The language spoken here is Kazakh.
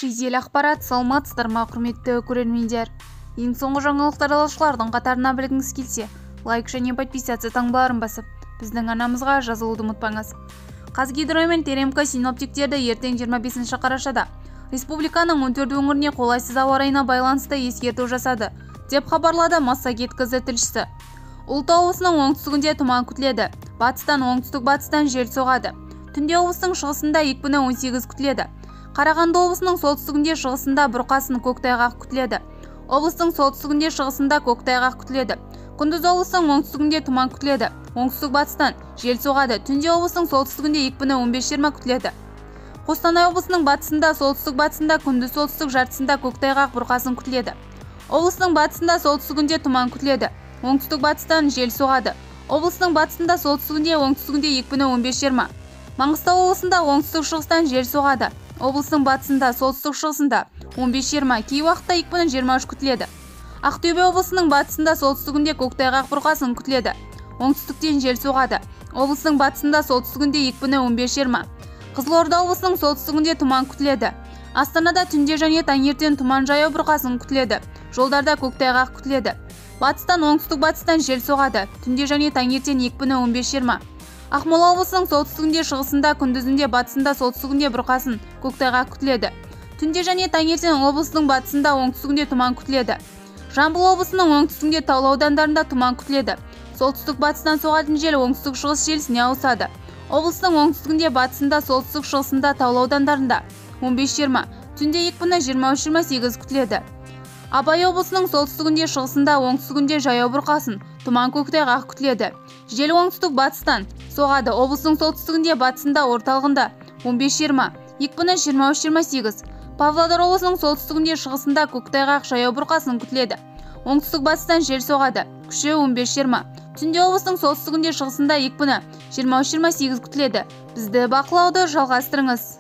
Жедел ақпарат, саламатсыздар ма құрметті көрермендер. Ең соңғы жаңалықтар алушылардың қатарына білгіңіз келсе, лайк және подписаться таңбаларын басып, біздің арнамызға жазылуды ұмытпаңыз. Қазгидромет мен ТРМК синоптиктерді ертең 25 қарашада республиканың 14 өңіріне қолайсыз ауа райына байланысты ескерту жасады, деп хабарлады Массагет-КЗ тілшісі. Ұлытау облысының оңтүстігінде тұман күтіледі. Батыстан оңтүстік-батыстан жел соғады. Түнде облыстың шығысында екпіні 18 күтіледі. Қарағанды облысының солтүстігінде шығысында бұрқасын, көктайғақ күтіледі. Облыстың солтүстігінде шығысында көктайғақ күтіледі. Күндіз облыстың оңтүстігінде тұман күтіледі. Оңтүстік-батыстан жел соғады. Түнде облыстың солтүстігінде екпіні 15-20 күтіледі. Қостанай облысының батысында, солтүстік-батысында, күндіз солтүстік жартысында көктайғақ, бұрқасын күтіледі. Облыстың батысында, солтүстігінде тұман күтіледі. Оңтүстік-батыстан жел соғады. Облыстың батысында, солтүстігінде, оңтүстігінде екпіні 15-20. Маңғыстау облысында оңтүстік-шығыстан жел соғады. Облыстың батысында, солтүстік-шығысында 15-20, кей уақытта екпіні 23 күтіледі. Ақтөбе облысының батысында, солтүстігінде көктайғақ, бұрқасын күтіледі. Оңтүстіктен жел соғады. Облыстың батысында, солтүстігінде екпіні 15-20. Қызылорда облысының солтүстігінде тұман күтіледі. Астанада түнде және таңертең тұман жаяу, бұрқасын күтіледі. Жолдарда көктайғақ күтіледі. Батыстан оңтүстік-батыстан жел соғады. Түнде және таңертең екпіні 15-20. Ақмола облысының солтүстігінде, шығысында, күндізінде, батысында, солтүстігінде бұрқасын, көктайғақ күтіледі. Түнде және таңертең облыстың батысында, оңтүстігінде тұман күтіледі. Жамбыл облысының оңтүстігінде, таулы аудандарында тұман күтіледі. Солтүстік-батыстан соғатын жел оңтүстік-шығыс желісіне ауысады. Облыстың оңтүстігінде, батысында, солтүстік-шығысында, таулы аудандарында 15-20, түнде екпіні 23-28 күтіледі. Абай облысының солтүстігінде, шығысында, оңтүстігінде жаяу бұрқасын, тұман, көктайғақ күтіледі. Жел оңтүстік-батыстан соғады. Облыстың солтүстігінде, батысында, орталығында 15-20, екпіні 23-28. Павлодар облысының солтүстігінде, шығысында көктайғақ, жаяу бұрқасын күтіледі. Оңтүстік-батыстан жел соғады. Күші 15-20. Түнде облыстың солтүстігінде, шығысында екпіні 23-28 күтіледі. Бізді бақылауды жалғастырыңыз.